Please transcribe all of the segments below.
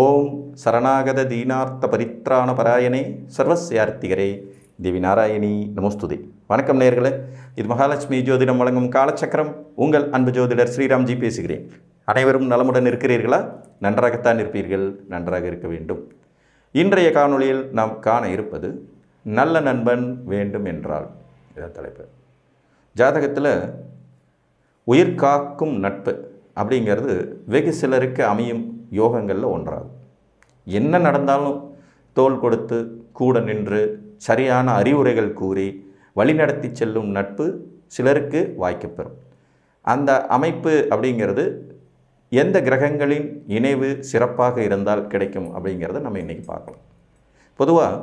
ஓம் சரணாகத தீனார்த்த பரித்ராண பராயணே சர்வஸ்யார்த்திகரே தேவி நாராயணி நமஸ்துதே. வணக்கம் நேயர்களே, இது மகாலட்சுமி ஜோதிடம் வழங்கும் காலச்சக்கரம். உங்கள் அன்பு ஜோதிடர் ஸ்ரீராம்ஜி பேசுகிறேன். அனைவரும் நலமுடன் இருக்கிறீர்களா? நன்றாகத்தான் இருப்பீர்கள், நன்றாக இருக்க வேண்டும். இன்றைய காணொளியில் நாம் காண இருப்பது நல்ல நண்பன் வேண்டும் என்றால். இதான் தலைப்பு. ஜாதகத்தில் உயிர் காக்கும் நட்பு அப்படிங்கிறது வெகு சிலருக்கு அமையும் யோகங்களில் ஒன்றாகும். என்ன நடந்தாலும் தோள் கொடுத்து கூட நின்று சரியான அறிவுரைகள் கூறி வழிநடத்தி செல்லும் நட்பு சிலருக்கு வாய்க்கப்பெறும். அந்த அமைப்பு அப்படிங்கிறது எந்த கிரகங்களின் இணைவு சிறப்பாக இருந்தால் கிடைக்கும் அப்படிங்கிறத நம்ம இன்றைக்கி பார்க்கலாம். பொதுவாக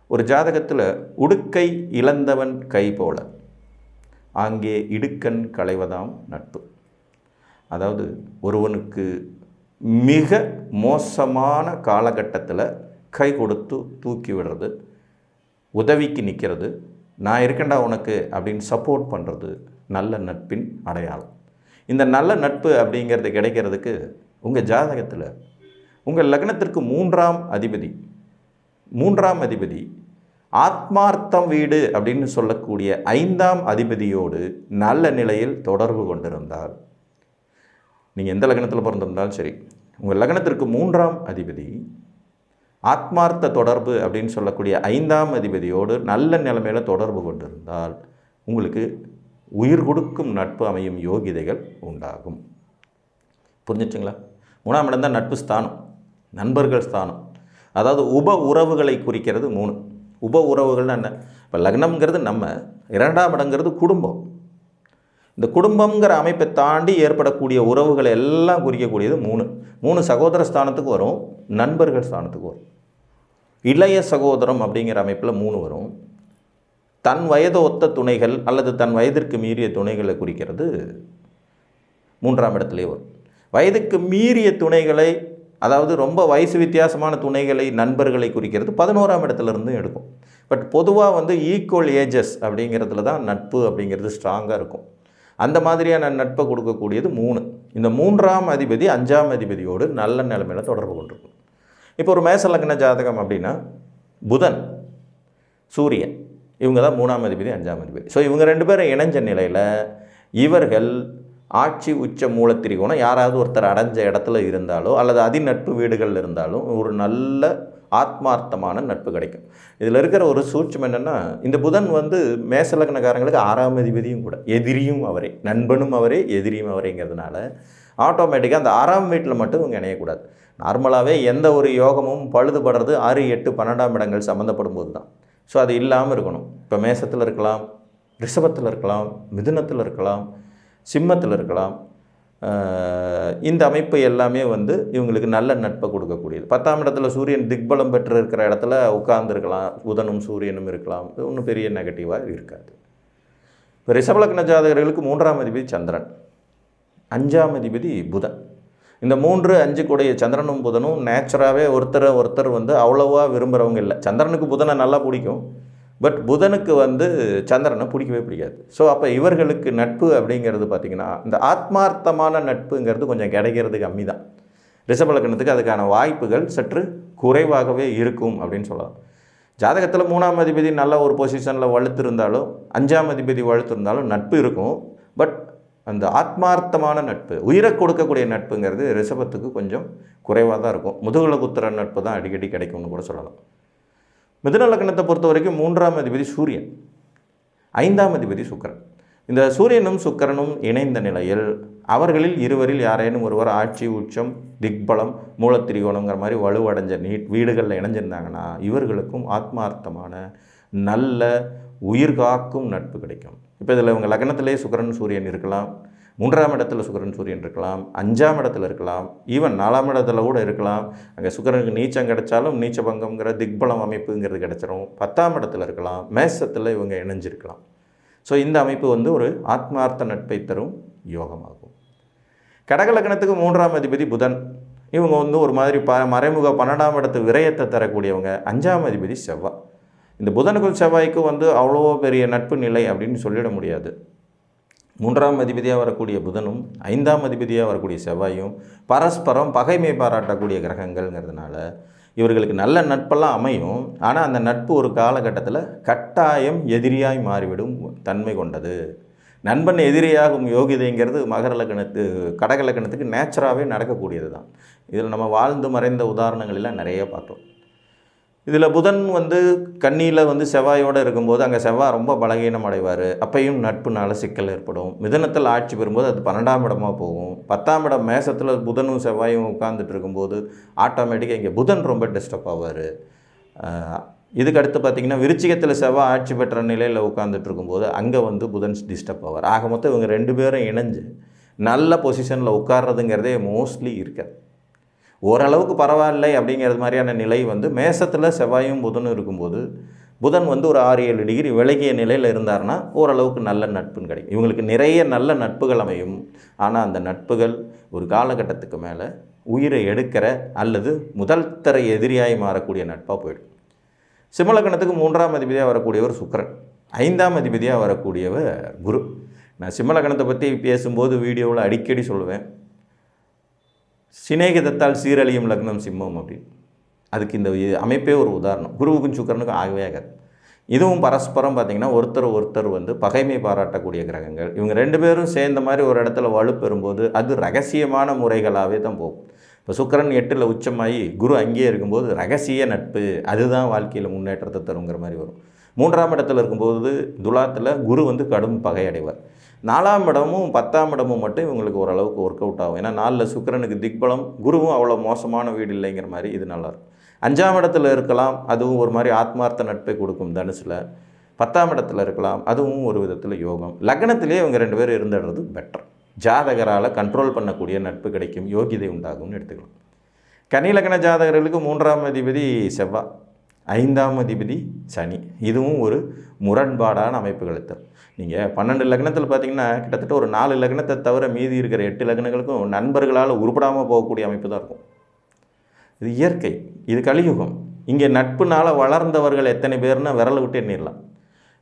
ஒரு ஜாதகத்தில் உடுக்கை இழந்தவன் கை போல அங்கே இடுக்கண் களைவதாம் நட்பு. அதாவது ஒருவனுக்கு மிக மோசமான காலகட்டத்தில் கை கொடுத்து தூக்கி விடுறது, உதவிக்கு நிற்கிறது, நான் இருக்கேன்டா உனக்கு அப்படின்னு சப்போர்ட் பண்ணுறது நல்ல நட்பின் அடையாளம். இந்த நல்ல நட்பு அப்படிங்கிறது கிடைக்கிறதுக்கு உங்கள் ஜாதகத்தில் உங்கள் லக்னத்திற்கு மூன்றாம் அதிபதி ஆத்மார்த்தம் வீடு அப்படின்னு சொல்லக்கூடிய 5ஆம் அதிபதியோடு நல்ல நிலையில் தொடர்பு கொண்டிருந்தால், நீங்கள் எந்த லக்னத்தில் பிறந்திருந்தாலும் சரி, உங்கள் லக்னத்திற்கு 3ஆம் அதிபதி ஆத்மார்த்த தொடர்பு அப்படின்னு சொல்லக்கூடிய 5ஆம் அதிபதியோடு நல்ல நிலைமையில் தொடர்பு கொண்டிருந்தால் உங்களுக்கு உயிர் கொடுக்கும் நட்பு அமையும் யோகிதைகள் உண்டாகும். புரிஞ்சிச்சுங்களா? 3ஆம் இடம் தான் நட்பு ஸ்தானம், நண்பர்கள் ஸ்தானம். அதாவது உப உறவுகளை குறிக்கிறது 3. உப உறவுகள்னா என்ன? இப்போ லக்னம்ங்கிறது நம்ம, 2ஆம் இடங்கிறது குடும்பம். இந்த குடும்பங்கிற அமைப்பை தாண்டி ஏற்படக்கூடிய உறவுகளை எல்லாம் குறிக்கக்கூடியது 3 சகோதர ஸ்தானத்துக்கு வரும், நண்பர்கள் ஸ்தானத்துக்கு வரும். இளைய சகோதரம் அப்படிங்கிற அமைப்பில் 3 வரும். தன் வயது ஒத்த துணைகள் அல்லது தன் வயதிற்கு மீறிய துணைகளை குறிக்கிறது 3ஆம் இடத்துலேயே வரும். வயதுக்கு மீறிய துணைகளை, அதாவது ரொம்ப வயசு வித்தியாசமான துணைகளை, நண்பர்களை குறிக்கிறது 11ஆம் இடத்துலேருந்து எடுக்கும். பட் பொதுவாக ஈக்குவல் ஏஜஸ் அப்படிங்கிறதுல தான் நட்பு அப்படிங்கிறது ஸ்ட்ராங்காக இருக்கும். அந்த மாதிரியான நட்பை கொடுக்கக்கூடியது 3. இந்த 3ஆம் அதிபதி 5ஆம் அதிபதியோடு நல்ல நிலைமையில் தொடர்பு கொண்டிருக்கும். இப்போ ஒரு மேச லக்ன ஜாதகம் அப்படின்னா புதன், சூரியன், இவங்க தான் 3ஆம் அதிபதி 5ஆம் அதிபதி. ஸோ இவங்க 2 பேரும் இணைஞ்ச நிலையில் இவர்கள் ஆட்சி உச்ச மூலத்திரிகோணம் யாராவது ஒருத்தர் அடைஞ்ச இடத்துல இருந்தாலோ அல்லது அதிநட்பு வீடுகளில் இருந்தாலும் ஒரு நல்ல ஆத்மார்த்தமான நட்பு கிடைக்கும். இதில் இருக்கிற ஒரு சூட்சம் என்னென்னா, இந்த புதன் மேசலக்னக்காரங்களுக்கு 6ஆம் அதிபதியும் கூட, எதிரியும் அவரே, நண்பனும் அவரே, எதிரியும் அவரேங்கிறதுனால ஆட்டோமேட்டிக்காக அந்த 6ஆம் வீட்டில் மட்டும் இவங்க இணையக்கூடாது. நார்மலாகவே எந்த ஒரு யோகமும் பழுதுபடுறது 6, 8, 12ஆம் இடங்கள் சம்மந்தப்படும் போது தான். ஸோ அது இல்லாமல் இருக்கணும். இப்போ மேசத்தில் இருக்கலாம், ரிஷபத்தில் இருக்கலாம், மிதுனத்தில் இருக்கலாம், சிம்மத்தில் இருக்கலாம். இந்த அமைப்பு எல்லாமே இவங்களுக்கு நல்ல நட்பை கொடுக்கக்கூடியது. 10ஆம் இடத்துல சூரியன் திக்பலம் பெற்று இருக்கிற இடத்துல உட்கார்ந்துருக்கலாம், புதனும் சூரியனும் இருக்கலாம். ஒன்றும் பெரிய நெகட்டிவாக இருக்காது. இப்போ ரிஷபலக்ன ஜாதகர்களுக்கு 3ஆம் அதிபதி சந்திரன், 5ஆம் அதிபதி புதன். இந்த 3, 5 கூடிய சந்திரனும் புதனும் நேச்சராகவே ஒருத்தர் அவ்வளோவா விரும்புகிறவங்க இல்லை. சந்திரனுக்கு புதனை நல்லா பிடிக்கும், பட் புதனுக்கு சந்திரனை பிடிக்கவே பிடிக்காது. ஸோ அப்போ இவர்களுக்கு நட்பு அப்படிங்கிறது பார்த்திங்கன்னா, இந்த ஆத்மார்த்தமான நட்புங்கிறது கொஞ்சம் கிடைக்கிறது கம்மி தான். ரிஷபலக்னத்துக்கு அதுக்கான வாய்ப்புகள் சற்று குறைவாகவே இருக்கும் அப்படின்னு சொல்லலாம். ஜாதகத்தில் 3ஆம் அதிபதி நல்ல ஒரு பொசிஷனில் வலுத்திருந்தாலும், 5ஆம் அதிபதி வலுத்திருந்தாலும் நட்பு இருக்கும். பட் அந்த ஆத்மார்த்தமான நட்பு, உயிரை கொடுக்கக்கூடிய நட்புங்கிறது ரிஷபத்துக்கு கொஞ்சம் குறைவாக தான் இருக்கும். முதுகுல குத்துற நட்பு தான் அடிக்கடி கிடைக்கும்னு கூட சொல்லலாம். மிதுன லக்னத்தை பொறுத்த வரைக்கும் 3ஆம் அதிபதி சூரியன், 5ஆம் அதிபதி சுக்கிரன். இந்த சூரியனும் சுக்கிரனும் இணைந்த நிலையில் அவர்களில் இருவரில் யாரேனும் ஒருவர் ஆட்சி உச்சம் திக்பலம் மூலத்திரிகோணங்கிற மாதிரி வலுவடைஞ்ச வீடுகளில் இணைஞ்சிருந்தாங்கன்னா இவர்களுக்கும் ஆத்மார்த்தமான நல்ல உயிர் காக்கும் நட்பு கிடைக்கும். இப்போ இதில் இவங்க லக்னத்திலே சுக்கிரன் சூரியன் இருக்கலாம், 3ஆம் இடத்துல சுக்கிரன் சூரியன் இருக்கலாம், 5ஆம் இடத்துல இருக்கலாம், ஈவன் 4ஆம் இடத்துல கூட இருக்கலாம். அங்கே சுக்கிரனுக்கு நீச்சம் கிடைச்சாலும் நீச்சபங்கம்ங்கிற திக்பலம் அமைப்புங்கிறது கிடைச்சிரும். 10ஆம் இடத்துல இருக்கலாம், மேசத்தில் இவங்க இணைஞ்சிருக்கலாம். ஸோ இந்த அமைப்பு ஒரு ஆத்மார்த்த நட்பை தரும் யோகமாகும். கடக லக்னத்துக்கு 3ஆம் அதிபதி புதன். இவங்க ஒரு மாதிரி மறைமுக 12ஆம் இடத்து விரயத்தை தரக்கூடியவங்க. 5ஆம் அதிபதி செவ்வாய். இந்த புதனுக்கும் செவ்வாய்க்கும் அவ்வளோ பெரிய நட்பு நிலை அப்படின்னு சொல்லிட முடியாது. மூன்றாம் அதிபதியாக வரக்கூடிய புதனும் 5ஆம் அதிபதியாக வரக்கூடிய செவ்வாயும் பரஸ்பரம் பகைமை பாராட்டக்கூடிய கிரகங்கள்ங்கிறதுனால இவர்களுக்கு நல்ல நட்பெல்லாம் அமையும். ஆனால் அந்த நட்பு ஒரு காலகட்டத்தில் கட்டாயம் எதிரியாய் மாறிவிடும் தன்மை கொண்டது. நண்பன் எதிரியாகும் யோகிதைங்கிறது கடக லக்னத்துக்கு நேச்சராகவே நடக்கக்கூடியது தான். இதில் நம்ம வாழ்ந்து மறைந்த உதாரணங்கள் எல்லாம் நிறைய பார்த்தோம். இதில் புதன் கன்னியில் செவ்வாயோடு இருக்கும்போது அங்கே செவ்வாய் ரொம்ப பலகீனம் அடைவார். அப்பையும் நட்புனால சிக்கல் ஏற்படும். மிதுனத்தில் ஆட்சி பெறும்போது அது 12ஆம் இடமாக போகும். 10ஆம் இடம் மேசத்தில் புதனும் செவ்வாயும் உட்கார்ந்துட்டு இருக்கும்போது ஆட்டோமேட்டிக்காக இங்கே புதன் ரொம்ப டிஸ்டர்ப் ஆவார். இதுக்கு அடுத்து பார்த்திங்கன்னா விருச்சிகத்தில் செவ்வாய் ஆட்சி பெற்ற நிலையில் உட்காந்துட்டு இருக்கும்போது அங்கே புதன் டிஸ்டர்ப் ஆவார். ஆக மொத்தம் இவங்க 2 பேரும் இணைஞ்சு நல்ல பொசிஷனில் உட்கார்றதுங்கிறதே மோஸ்ட்லி இருக்காது. ஓரளவுக்கு பரவாயில்லை அப்படிங்கிறது மாதிரியான நிலை மேசத்தில் செவ்வாயும் புதனும் இருக்கும்போது புதன் ஒரு 6-7 டிகிரி விலகிய நிலையில் இருந்தார்னா ஓரளவுக்கு நல்ல நட்புன்னு கிடைக்கும். இவங்களுக்கு நிறைய நல்ல நட்புகள் அமையும். ஆனால் அந்த நட்புகள் ஒரு காலகட்டத்துக்கு மேலே உயிரை எடுக்கிற அல்லது முதல் தர எதிரியாய் மாறக்கூடிய நட்பாக போயிடும். சிம்மலக்கணத்துக்கு 3ஆம் அதிபதியாக வரக்கூடியவர் சுக்கிரன், 5ஆம் அதிபதியாக வரக்கூடியவர் குரு. நான் சிம்மலக்கணத்தை பற்றி பேசும்போது வீடியோவில் அடிக்கடி சொல்லுவேன், சிநேகிதத்தால் சீரழியும் லக்னம் சிம்மம் அப்படின்னு. அதுக்கு இந்த அமைப்பே ஒரு உதாரணம். குருவுக்கும் சுக்கிரனுக்கும் ஆகவே ஆகாது. இதுவும் பரஸ்பரம் பார்த்திங்கன்னா ஒருத்தர் பகைமை பாராட்டக்கூடிய கிரகங்கள். இவங்க 2 பேரும் சேர்ந்த மாதிரி ஒரு இடத்துல வலுப்பெறும்போது அது ரகசியமான முறைகளாகவே தான் போகும். இப்போ சுக்கிரன் 8ல் உச்சமாகி குரு அங்கேயே இருக்கும்போது ரகசிய நட்பு அதுதான் வாழ்க்கையில் முன்னேற்றத்தை தருங்கிற மாதிரி வரும். 3ஆம் இடத்துல இருக்கும்போது துலாத்தில் குரு கடும் பகை அடைவார். 4ஆம் இடமும் 10ஆம் இடமும் மட்டும் இவங்களுக்கு ஓரளவுக்கு ஒர்க் அவுட் ஆகும். ஏன்னா 4ல் சுக்கிரனுக்கு திக்பலம், குருவும் அவ்வளோ மோசமான வீடு இல்லைங்கிற மாதிரி இது நல்லாயிருக்கும். 5ஆம் இடத்துல இருக்கலாம், அதுவும் ஒரு மாதிரி ஆத்மார்த்த நட்பை கொடுக்கும் தனுசில். 10ஆம் இடத்துல இருக்கலாம், அதுவும் ஒரு விதத்தில் யோகம். லக்னத்திலே இவங்க 2 பேரும் இருந்துடுறது பெட்டர். ஜாதகரால் கண்ட்ரோல் பண்ணக்கூடிய நட்பு கிடைக்கும், யோகிதை உண்டாகும்னு எடுத்துக்கலாம். கன்னி லக்ன ஜாதகர்களுக்கு 3ஆம் அதிபதி செவ்வாய், 5ஆம் அதிபதி சனி. இதுவும் ஒரு முரண்பாடான அமைப்புகளை தரும். நீங்கள் 12 லக்னத்தில் பார்த்தீங்கன்னா கிட்டத்தட்ட ஒரு 4 லக்னத்தை தவிர மீதி இருக்கிற 8 லக்னங்களுக்கும் நண்பர்களால் உருப்படாமல் போகக்கூடிய அமைப்பு தான் இருக்கும். இது இயற்கை, இது கலியுகம். இங்கே நட்புனால் வளர்ந்தவர்கள் எத்தனை பேர்னா விரலை விட்டு எண்ணிடலாம்.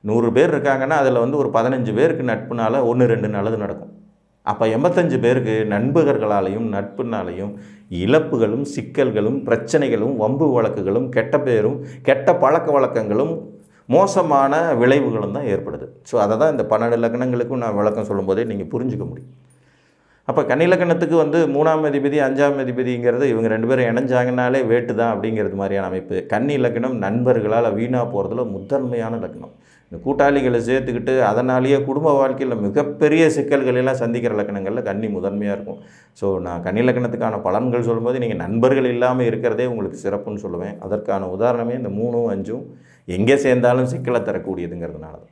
100 பேர் இருக்காங்கன்னா அதில் ஒரு 15 பேருக்கு நட்புனால் 1-2 நல்லது நடக்கும். அப்போ 85 பேருக்கு நண்பர்களாலையும் நட்புனாலையும் இழப்புகளும் சிக்கல்களும் பிரச்சனைகளும் வம்பு வழக்குகளும் கெட்ட பேரும் கெட்ட பழக்க வழக்கங்களும் மோசமான விளைவுகளும் தான் ஏற்படுது. ஸோ அதை தான் இந்த 12 லக்னங்களுக்கும் நான் விளக்கம் சொல்லும்போதே நீங்கள் புரிஞ்சுக்க முடியும். அப்போ கன்னி லக்னத்துக்கு 3ஆம் அதிபதி 5ஆம் அதிபதிங்கிறது இவங்க 2 பேரும் இணைஞ்சாங்கனாலே வேட்டு தான் அப்படிங்கிறது மாதிரியான அமைப்பு. கன்னி லக்னம் நண்பர்களால் வீணாக போகிறதுல முதன்மையான லக்னம். இந்த கூட்டாளிகளை சேர்த்துக்கிட்டு அதனாலேயே குடும்ப வாழ்க்கையில் மிகப்பெரிய சிக்கல்களெல்லாம் சந்திக்கிற லக்னங்களில் கன்னி முதன்மையாக இருக்கும். ஸோ நான் கன்னி லக்னத்துக்கான பலன்கள் சொல்லும்போது நீங்கள் நண்பர்கள் இல்லாமல் இருக்கிறதே உங்களுக்கு சிறப்புன்னு சொல்லுவேன். அதற்கான உதாரணமே இந்த 3ம் 5ம் எங்கே சேர்ந்தாலும் சிக்கலை தரக்கூடியதுங்கிறதுனால தான்.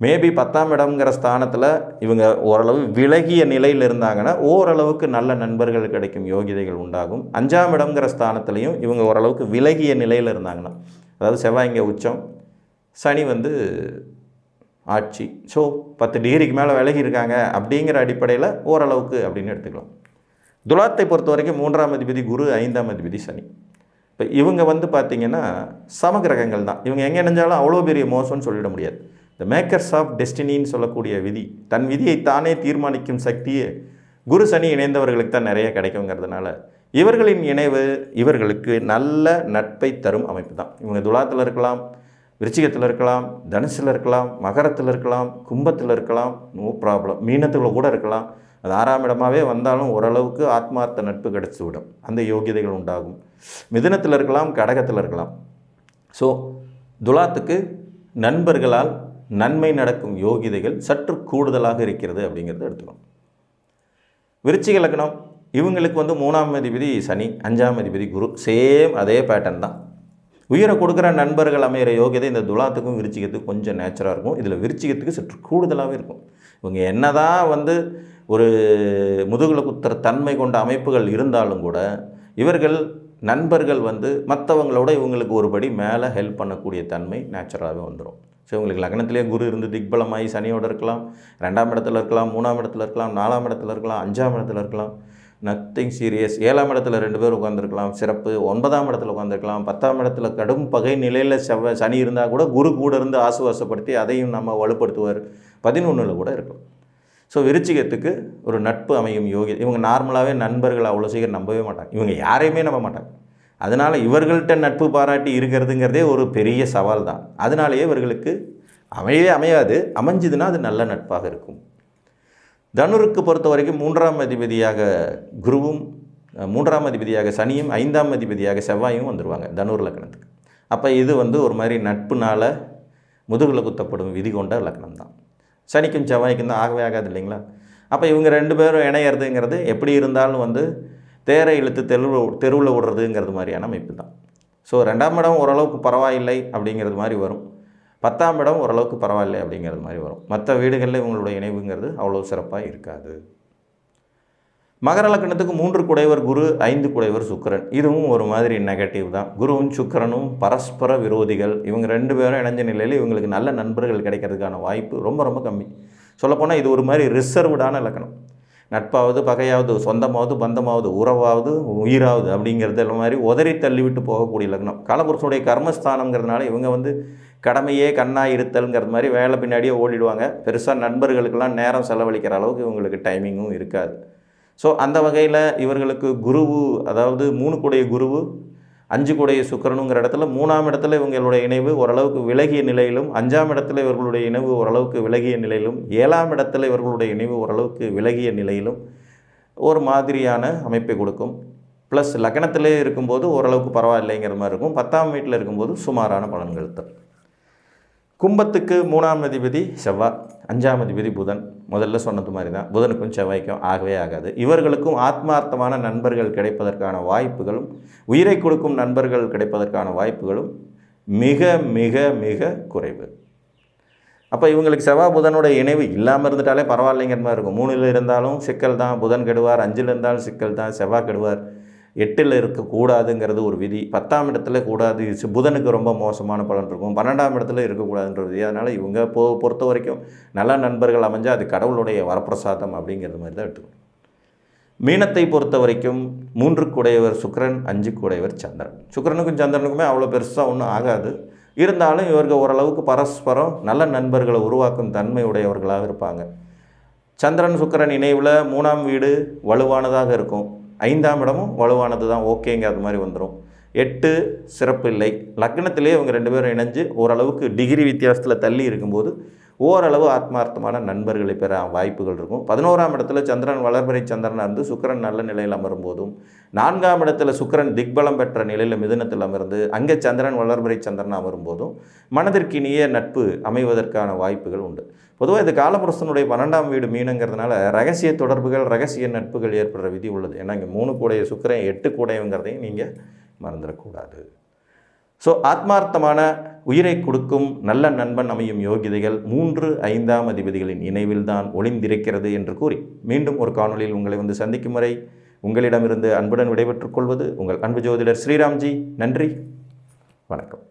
மேபி 10ஆம் இடம்ங்கிற ஸ்தானத்தில் இவங்க ஓரளவு விலகிய நிலையில் இருந்தாங்கன்னா ஓரளவுக்கு நல்ல நண்பர்கள் கிடைக்கும், யோகிதைகள் உண்டாகும். 5ஆம் இடம்ங்கிற ஸ்தானத்துலேயும் இவங்க ஓரளவுக்கு விலகிய நிலையில் இருந்தாங்கன்னா, அதாவது செவ்வாய் இங்கே உச்சம், சனி ஆட்சி, ஸோ 10 டிகிரிக்கு மேலே விலகி இருக்காங்க அப்படிங்கிற அடிப்படையில் ஓரளவுக்கு அப்படின்னு எடுத்துக்கலாம். துலாத்தை பொறுத்த வரைக்கும் 3ஆம் அதிபதி குரு, 5ஆம் அதிபதி சனி. இப்போ இவங்க பார்த்திங்கன்னா சமகிரகங்கள் தான். இவங்க எங்கே இணைஞ்சாலும் அவ்வளோ பெரிய மோசம்னு சொல்லிட முடியாது. த மேக்கர்ஸ் ஆஃப் டெஸ்டினின்னு சொல்லக்கூடிய விதி, தன் விதியை தானே தீர்மானிக்கும் சக்தியே குரு சனி இணைந்தவர்களுக்கு தான் நிறைய கிடைக்குங்கிறதுனால இவர்களின் இணைவு இவர்களுக்கு நல்ல நட்பை தரும் அமைப்பு தான். இவங்க துலாத்தில் இருக்கலாம், விருச்சிகத்தில் இருக்கலாம், தனுசில் இருக்கலாம், மகரத்தில் இருக்கலாம், கும்பத்தில் இருக்கலாம், நோ ப்ராப்ளம். மீனத்தில் கூட இருக்கலாம். அது 6ஆம் இடமாகவே வந்தாலும் ஓரளவுக்கு ஆத்மார்த்த நட்பு கிடச்சி விடும், அந்த யோகியதைகள் உண்டாகும். மிதுனத்தில் இருக்கலாம், கடகத்தில் இருக்கலாம். ஸோ துலாத்துக்கு நண்பர்களால் நன்மை நடக்கும் யோகிதைகள் சற்று கூடுதலாக இருக்கிறது அப்படிங்கிறத எடுத்துக்கணும். விருச்சிக லக்னம் இவங்களுக்கு 3ஆம் அதிபதி சனி, 5ஆம் அதிபதி குரு, சேம் அதே பேட்டர்ன் தான். உயிரை கொடுக்குற நண்பர்கள் அமைகிற யோகியதை இந்த துலாத்துக்கும் விருச்சிகத்துக்கும் கொஞ்சம் நேச்சராக இருக்கும். இதில் விருச்சிகத்துக்கு சற்று கூடுதலாகவே இருக்கும். இவங்க என்ன தான் ஒரு முதுகுல குத்துற தன்மை கொண்ட அமைப்புகள் இருந்தாலும் கூட இவர்கள் நண்பர்கள் மற்றவங்களோட இவங்களுக்கு ஒருபடி மேலே ஹெல்ப் பண்ணக்கூடிய தன்மை நேச்சுரலாகவே வந்துடும். ஸோ இவங்களுக்கு லக்னத்திலே குரு இருந்து திக்பலமாகி சனியோடு இருக்கலாம், 2ஆம் இடத்துல இருக்கலாம், 3ஆம் இடத்துல இருக்கலாம், 4ஆம் இடத்துல இருக்கலாம், 5ஆம் இடத்துல இருக்கலாம், நத்திங் சீரியஸ். 7ஆம் இடத்துல 2 பேர் உட்காந்துருக்கலாம், சிறப்பு. 9ஆம் இடத்துல உட்காந்துருக்கலாம். 10ஆம் இடத்துல கடும் பகை நிலையில் சனி இருந்தால் கூட குரு கூட இருந்து ஆசுவாசப்படுத்தி அதையும் நம்ம வலுப்படுத்துவார். 11ல் கூட இருக்கும். ஸோ விருச்சிகத்துக்கு ஒரு நட்பு அமையும் யோகி. இவங்க நார்மலாகவே நண்பர்கள் அவ்வளோ சீக்கிரம் நம்பவே மாட்டாங்க, இவங்க யாரையுமே நம்ப மாட்டாங்க. அதனால் இவர்கள்ட்ட நட்பு பாராட்டி இருக்கிறதுங்கிறதே ஒரு பெரிய சவால் தான். அதனாலேயே இவர்களுக்கு அமையாது, அமைஞ்சதுன்னா அது நல்ல நட்பாக இருக்கும். தனுருக்கு பொறுத்த வரைக்கும் 3ஆம் அதிபதியாக குருவும் 3ஆம் அதிபதியாக சனியும் 5ஆம் அதிபதியாக செவ்வாயும் வந்துடுவாங்க தனுர் லக்னத்துக்கு. அப்போ இது ஒரு மாதிரி நட்புனால் முதுகில் குத்தப்படும் விதி கொண்ட லக்னம் தான். சனிக்கும் செவ்வாய்க்கும் தான் ஆகவே ஆகாது இல்லைங்களா? அப்போ இவங்க 2 பேரும் இணையிறதுங்கிறது எப்படி இருந்தாலும் தேரை இழுத்து தெருவில் விடுறதுங்கிறது மாதிரியான அமைப்பு தான். ஸோ 2ஆம் இடம் ஓரளவுக்கு பரவாயில்லை அப்படிங்கிறது மாதிரி வரும், 10ஆம் இடம் ஓரளவுக்கு பரவாயில்லை அப்படிங்கிறது மாதிரி வரும். மற்ற வீடுகளில் இவங்களுடைய இணைவுங்கிறது அவ்வளோ சிறப்பாக இருக்காது. மகர லக்னத்துக்கு 3 குடைவர் குரு, 5 குடைவர் சுக்கிரன். இதுவும் ஒரு மாதிரி நெகட்டிவ் தான். குருவும் சுக்கிரனும் பரஸ்பர விரோதிகள். இவங்க 2 பேரும் இணைஞ்ச நிலையில் இவங்களுக்கு நல்ல நண்பர்கள் கிடைக்கிறதுக்கான வாய்ப்பு ரொம்ப ரொம்ப கம்மி. சொல்லப்போனால் இது ஒரு மாதிரி ரிசர்வ்டான லக்னம். நட்பாவது, பகையாவது, சொந்தமாவது, பந்தமாவது, உறவாவது, உயிராவது அப்படிங்கிறது எல்லாம் மாதிரி உதறி தள்ளிவிட்டு போகக்கூடிய லக்னம். காலபுருஷனுடைய கர்மஸ்தானங்கிறதுனால இவங்க கடமையே கண்ணாக இருத்தல்ங்கிறது மாதிரி வேலை பின்னாடியே ஓடிடுவாங்க. பெருசாக நண்பர்களுக்கெல்லாம் நேரம் செலவழிக்கிற அளவுக்கு இவங்களுக்கு டைமிங்கும் இருக்காது. ஸோ அந்த வகையில் இவர்களுக்கு குருவு, அதாவது 3 கூடைய குருவு 5 கூடைய சுக்கிரனுங்கிற இடத்துல 3ஆம் இடத்துல இவங்களுடைய இணைவு ஓரளவுக்கு விலகிய நிலையிலும், 5ஆம் இடத்துல இவர்களுடைய இணைவு ஓரளவுக்கு விலகிய நிலையிலும், 7ஆம் இடத்துல இவர்களுடைய இணைவு ஓரளவுக்கு விலகிய நிலையிலும் ஒரு மாதிரியான அமைப்பை கொடுக்கும். ப்ளஸ் லக்னத்திலே இருக்கும்போது ஓரளவுக்கு பரவாயில்லைங்கிற மாதிரி இருக்கும், 10ஆம் வீட்டில் இருக்கும்போது சுமாரான பலன்கள் தரும். கும்பத்துக்கு 3ஆம் அதிபதி செவ்வாய், 5ஆம் அதிபதி புதன். முதல்ல சொன்னது மாதிரி தான், புதனுக்கும் செவ்வாய்க்கும் ஆகவே ஆகாது. இவர்களுக்கும் ஆத்மார்த்தமான நண்பர்கள் கிடைப்பதற்கான வாய்ப்புகளும், உயிரை கொடுக்கும் நண்பர்கள் கிடைப்பதற்கான வாய்ப்புகளும் மிக மிக மிக குறைவு. அப்போ இவங்களுக்கு செவ்வாய் புதனோட இணைவு இல்லாமல் இருந்துட்டாலே பரவாயில்லைங்கிற மாதிரி இருக்கும். 3ல் இருந்தாலும் சிக்கல் தான், புதன் கெடுவார். 5ல் இருந்தாலும் சிக்கல் தான், செவ்வாய் கெடுவார். 8ல் இருக்கக்கூடாதுங்கிறது ஒரு விதி. 10ஆம் இடத்துல கூடாது, புதனுக்கு ரொம்ப மோசமான பலன் இருக்கும். 12ஆம் இடத்துல இருக்கக்கூடாதுன்ற விதி. அதனால் இவங்க பொறுத்த வரைக்கும் நல்ல நண்பர்கள் அமைஞ்சால் அது கடவுளுடைய வரப்பிரசாதம் அப்படிங்கிறது மாதிரி தான் எடுத்துக்கணும். மீனத்தை பொறுத்த வரைக்கும் 3 குடையவர் சுக்கிரன், 5 குடையவர் சந்திரன். சுக்கிரனுக்கும் சந்திரனுக்குமே அவ்வளோ பெருசாக ஒன்றும் ஆகாது. இருந்தாலும் இவர்கள் ஓரளவுக்கு பரஸ்பரம் நல்ல நண்பர்களை உருவாக்கும் தன்மை உடையவர்களாக இருப்பாங்க. சந்திரன் சுக்கிரன் இணைவில் 3ஆம் வீடு வலுவானதாக இருக்கும், 5ஆம் இடமும் வலுவானது தான், ஓகேங்கிறது மாதிரி வந்துடும். 8 சிறப்பு இல்லை. லக்னத்திலே இவங்க 2 பேரும் இணைஞ்சு ஓரளவுக்கு டிகிரி வித்தியாசத்தில் தள்ளி இருக்கும்போது ஓரளவு ஆத்மார்த்தமான நண்பர்களை பெற வாய்ப்புகள் இருக்கும். 11ஆம் இடத்துல சந்திரன் வளர்பிறை சந்திரனாக இருந்து சுக்கிரன் நல்ல நிலையில் அமரும் போதும், 4ஆம் இடத்துல சுக்கிரன் திக்பலம் பெற்ற நிலையில் மிதுனத்தில் அமர்ந்து அங்கே சந்திரன் வளர்பிறை சந்திரன் அமரும் போதும் மனதிற்கினிய நட்பு அமைவதற்கான வாய்ப்புகள் உண்டு. பொதுவாக இது காலபுருஷனுடைய 12ஆம் வீடு மீனங்கிறதுனால ரகசிய தொடர்புகள், ரகசிய நட்புகள் ஏற்படுற விதி உள்ளது. ஏன்னா இங்கே 3 கூடைய சுக்கிரன் 8 கூடையங்கிறதையும் நீங்கள் மறந்துடக்கூடாது. ஸோ ஆத்மார்த்தமான உயிரை கொடுக்கும் நல்ல நண்பன் அமையும் யோகிதைகள் 3, 5ஆம் அதிபதிகளின் இணைவில் தான் ஒளிந்திருக்கிறது என்று கூறி மீண்டும் ஒரு காணொலியில் உங்களை சந்திக்கும் வரை உங்களிடமிருந்து அன்புடன் விடைபெற்றுக் கொள்வது உங்கள் அன்பு ஜோதிடர் ஸ்ரீராம்ஜி. நன்றி, வணக்கம்.